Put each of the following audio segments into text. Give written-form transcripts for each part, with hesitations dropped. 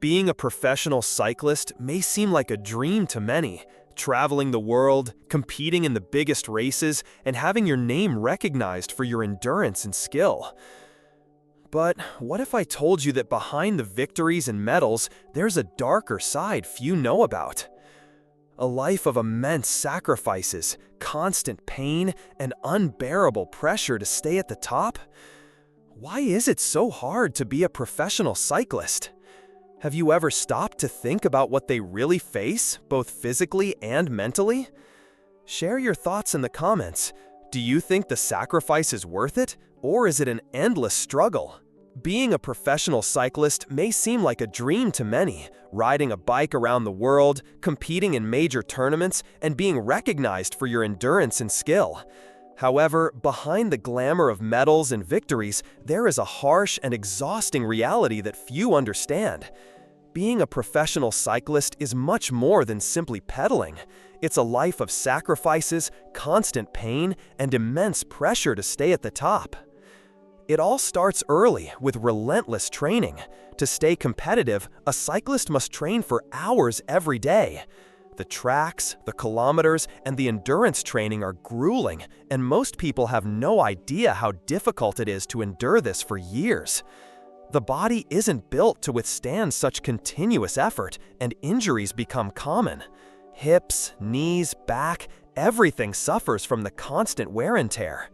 Being a professional cyclist may seem like a dream to many, traveling the world, competing in the biggest races, and having your name recognized for your endurance and skill. But what if I told you that behind the victories and medals, there's a darker side few know about? A life of immense sacrifices, constant pain, and unbearable pressure to stay at the top? Why is it so hard to be a professional cyclist? Have you ever stopped to think about what they really face, both physically and mentally? Share your thoughts in the comments. Do you think the sacrifice is worth it, or is it an endless struggle? Being a professional cyclist may seem like a dream to many, riding a bike around the world, competing in major tournaments, and being recognized for your endurance and skill. However, behind the glamour of medals and victories, there is a harsh and exhausting reality that few understand. Being a professional cyclist is much more than simply pedaling. It's a life of sacrifices, constant pain, and immense pressure to stay at the top. It all starts early with relentless training. To stay competitive, a cyclist must train for hours every day. The tracks, the kilometers, and the endurance training are grueling, and most people have no idea how difficult it is to endure this for years. The body isn't built to withstand such continuous effort, and injuries become common. Hips, knees, back, everything suffers from the constant wear and tear.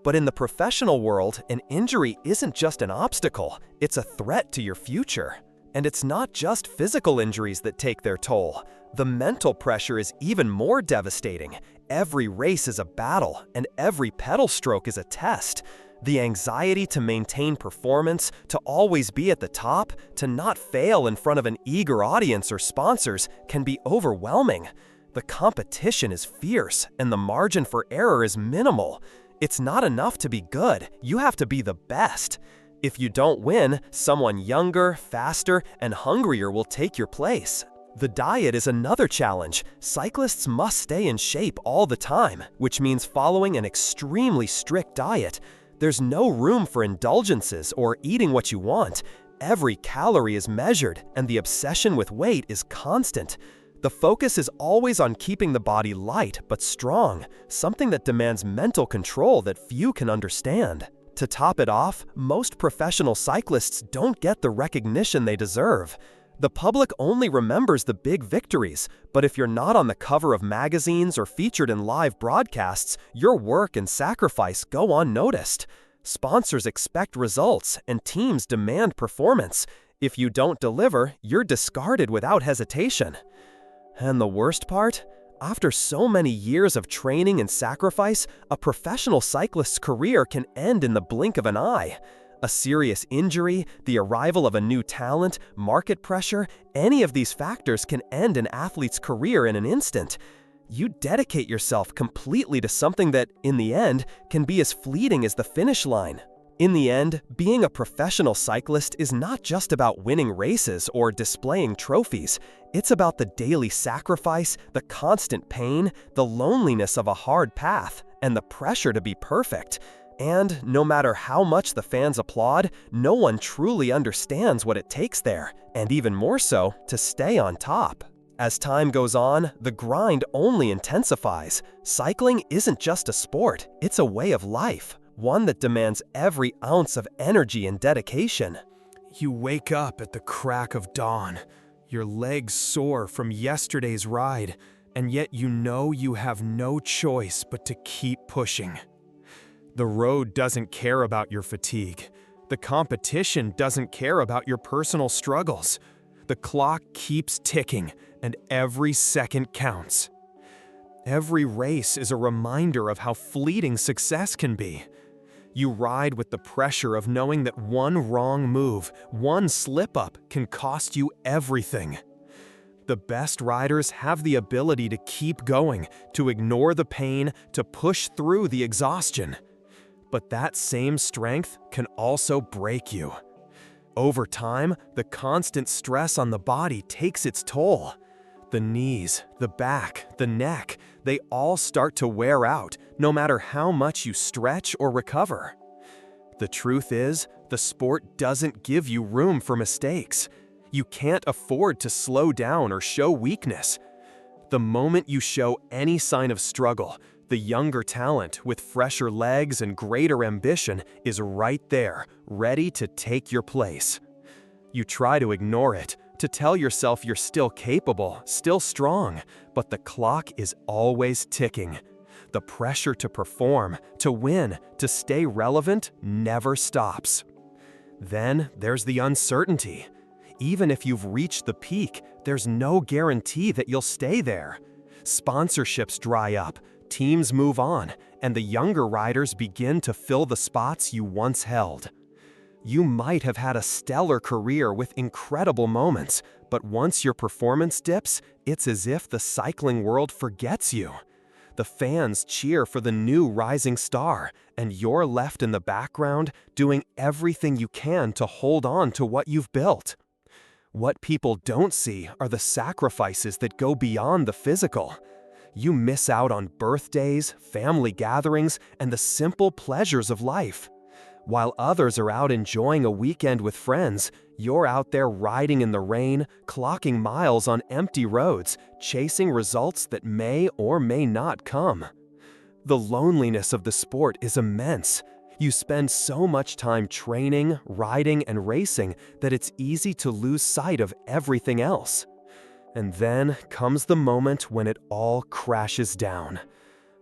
But in the professional world, an injury isn't just an obstacle, it's a threat to your future. And it's not just physical injuries that take their toll. The mental pressure is even more devastating. Every race is a battle, and every pedal stroke is a test. The anxiety to maintain performance, to always be at the top, to not fail in front of an eager audience or sponsors can be overwhelming. The competition is fierce, and the margin for error is minimal. It's not enough to be good, you have to be the best. If you don't win, someone younger, faster, and hungrier will take your place. The diet is another challenge. Cyclists must stay in shape all the time, which means following an extremely strict diet. There's no room for indulgences or eating what you want. Every calorie is measured, and the obsession with weight is constant. The focus is always on keeping the body light but strong, something that demands mental control that few can understand. To top it off, most professional cyclists don't get the recognition they deserve. The public only remembers the big victories, but if you're not on the cover of magazines or featured in live broadcasts, your work and sacrifice go unnoticed. Sponsors expect results, and teams demand performance. If you don't deliver, you're discarded without hesitation. And the worst part? After so many years of training and sacrifice, a professional cyclist's career can end in the blink of an eye. A serious injury, the arrival of a new talent, market pressure, any of these factors can end an athlete's career in an instant. You dedicate yourself completely to something that, in the end, can be as fleeting as the finish line. In the end, being a professional cyclist is not just about winning races or displaying trophies. It's about the daily sacrifice, the constant pain, the loneliness of a hard path, and the pressure to be perfect. And no matter how much the fans applaud, no one truly understands what it takes there, and even more so, to stay on top. As time goes on, the grind only intensifies. Cycling isn't just a sport, it's a way of life, one that demands every ounce of energy and dedication. You wake up at the crack of dawn, your legs sore from yesterday's ride, and yet you know you have no choice but to keep pushing. The road doesn't care about your fatigue. The competition doesn't care about your personal struggles. The clock keeps ticking, and every second counts. Every race is a reminder of how fleeting success can be. You ride with the pressure of knowing that one wrong move, one slip-up can cost you everything. The best riders have the ability to keep going, to ignore the pain, to push through the exhaustion. But that same strength can also break you. Over time, the constant stress on the body takes its toll. The knees, the back, the neck, they all start to wear out, no matter how much you stretch or recover. The truth is, the sport doesn't give you room for mistakes. You can't afford to slow down or show weakness. The moment you show any sign of struggle, the younger talent with fresher legs and greater ambition is right there, ready to take your place. You try to ignore it, to tell yourself you're still capable, still strong, but the clock is always ticking. The pressure to perform, to win, to stay relevant never stops. Then there's the uncertainty. Even if you've reached the peak, there's no guarantee that you'll stay there. Sponsorships dry up, teams move on, and the younger riders begin to fill the spots you once held. You might have had a stellar career with incredible moments, but once your performance dips, it's as if the cycling world forgets you. The fans cheer for the new rising star, and you're left in the background doing everything you can to hold on to what you've built. What people don't see are the sacrifices that go beyond the physical. You miss out on birthdays, family gatherings, and the simple pleasures of life. While others are out enjoying a weekend with friends, you're out there riding in the rain, clocking miles on empty roads, chasing results that may or may not come. The loneliness of the sport is immense. You spend so much time training, riding, and racing that it's easy to lose sight of everything else. And then comes the moment when it all crashes down.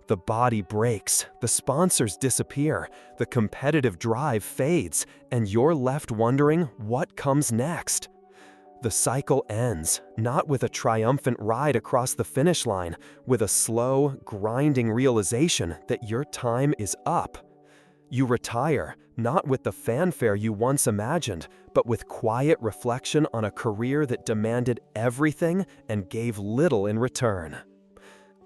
The body breaks, the sponsors disappear, the competitive drive fades, and you're left wondering what comes next. The cycle ends, not with a triumphant ride across the finish line, with a slow, grinding realization that your time is up. You retire, not with the fanfare you once imagined, but with quiet reflection on a career that demanded everything and gave little in return.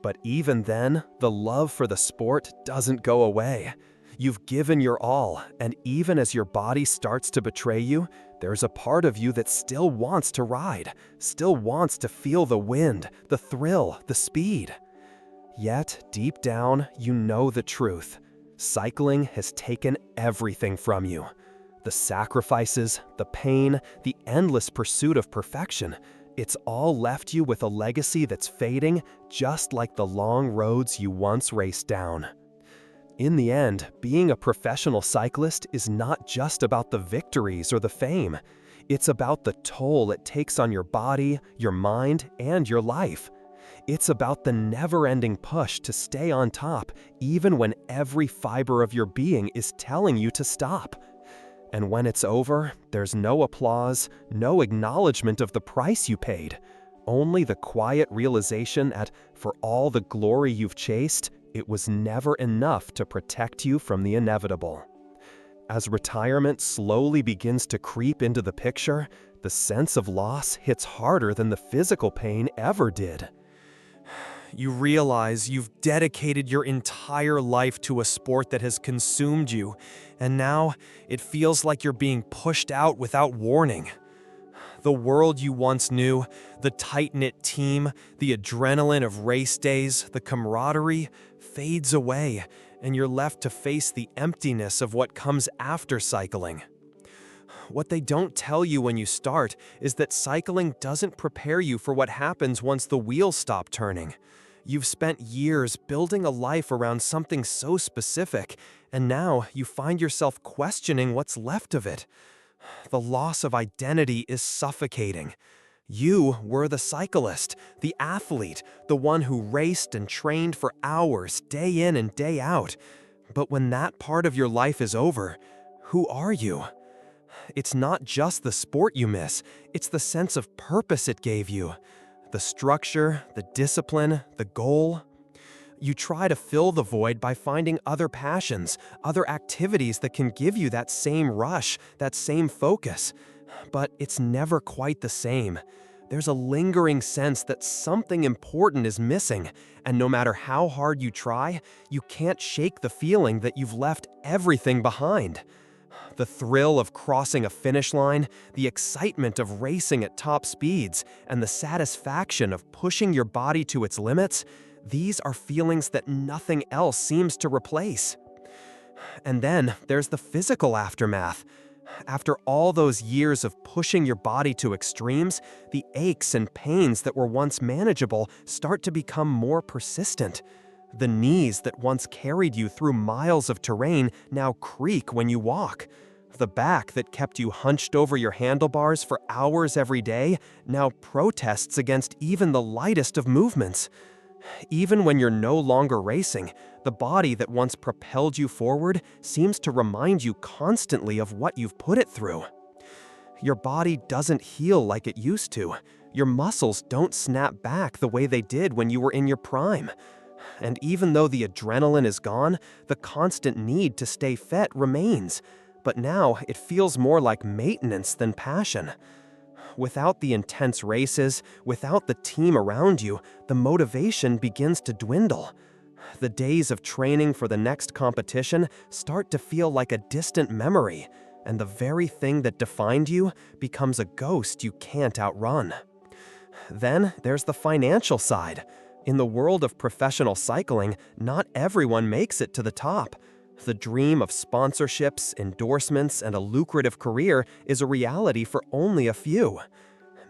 But even then, the love for the sport doesn't go away. You've given your all, and even as your body starts to betray you, there's a part of you that still wants to ride, still wants to feel the wind, the thrill, the speed. Yet, deep down, you know the truth. Cycling has taken everything from you. The sacrifices, the pain, the endless pursuit of perfection. It's all left you with a legacy that's fading, just like the long roads you once raced down. In the end, being a professional cyclist is not just about the victories or the fame. It's about the toll it takes on your body, your mind, and your life. It's about the never-ending push to stay on top, even when every fiber of your being is telling you to stop. And when it's over, there's no applause, no acknowledgement of the price you paid. Only the quiet realization that, for all the glory you've chased, it was never enough to protect you from the inevitable. As retirement slowly begins to creep into the picture, the sense of loss hits harder than the physical pain ever did. You realize you've dedicated your entire life to a sport that has consumed you, and now it feels like you're being pushed out without warning. The world you once knew, the tight-knit team, the adrenaline of race days, the camaraderie, fades away, and you're left to face the emptiness of what comes after cycling. What they don't tell you when you start is that cycling doesn't prepare you for what happens once the wheels stop turning. You've spent years building a life around something so specific, and now you find yourself questioning what's left of it. The loss of identity is suffocating. You were the cyclist, the athlete, the one who raced and trained for hours, day in and day out. But when that part of your life is over, who are you? It's not just the sport you miss, it's the sense of purpose it gave you. The structure, the discipline, the goal. You try to fill the void by finding other passions, other activities that can give you that same rush, that same focus. But it's never quite the same. There's a lingering sense that something important is missing, and no matter how hard you try, you can't shake the feeling that you've left everything behind. The thrill of crossing a finish line, the excitement of racing at top speeds, and the satisfaction of pushing your body to its limits, these are feelings that nothing else seems to replace. And then there's the physical aftermath. After all those years of pushing your body to extremes, the aches and pains that were once manageable start to become more persistent. The knees that once carried you through miles of terrain now creak when you walk. The back that kept you hunched over your handlebars for hours every day now protests against even the lightest of movements. Even when you're no longer racing, the body that once propelled you forward seems to remind you constantly of what you've put it through. Your body doesn't heal like it used to. Your muscles don't snap back the way they did when you were in your prime. And even though the adrenaline is gone, the constant need to stay fit remains. But now it feels more like maintenance than passion. Without the intense races, without the team around you, the motivation begins to dwindle. The days of training for the next competition start to feel like a distant memory, and the very thing that defined you becomes a ghost you can't outrun. Then there's the financial side. In the world of professional cycling, not everyone makes it to the top. The dream of sponsorships, endorsements, and a lucrative career is a reality for only a few.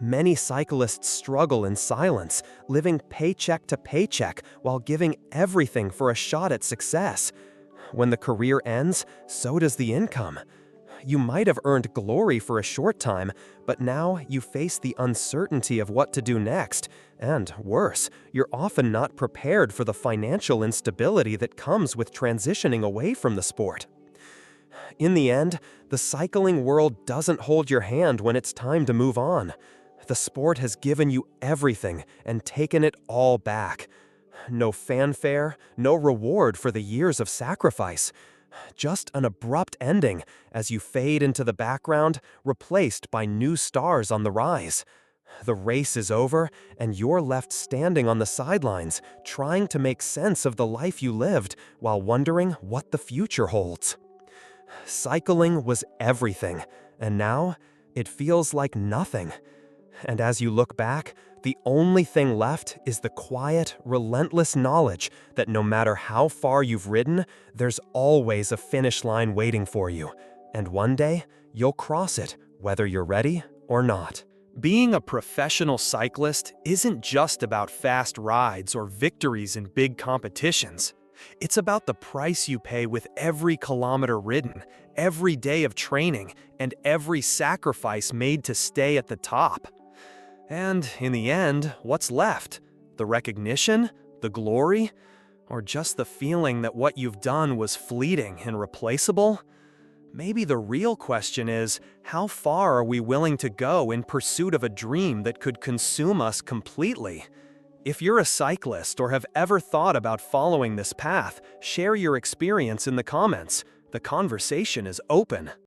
Many cyclists struggle in silence, living paycheck to paycheck while giving everything for a shot at success. When the career ends, so does the income. You might have earned glory for a short time, but now you face the uncertainty of what to do next. And worse, you're often not prepared for the financial instability that comes with transitioning away from the sport. In the end, the cycling world doesn't hold your hand when it's time to move on. The sport has given you everything and taken it all back. No fanfare, no reward for the years of sacrifice. Just an abrupt ending as you fade into the background, replaced by new stars on the rise. The race is over, and you're left standing on the sidelines, trying to make sense of the life you lived while wondering what the future holds. Cycling was everything, and now it feels like nothing. And as you look back, the only thing left is the quiet, relentless knowledge that no matter how far you've ridden, there's always a finish line waiting for you. And one day, you'll cross it, whether you're ready or not. Being a professional cyclist isn't just about fast rides or victories in big competitions. It's about the price you pay with every kilometer ridden, every day of training, and every sacrifice made to stay at the top. And in the end, what's left? The recognition? The glory? Or just the feeling that what you've done was fleeting and replaceable? Maybe the real question is, how far are we willing to go in pursuit of a dream that could consume us completely? If you're a cyclist or have ever thought about following this path, share your experience in the comments. The conversation is open.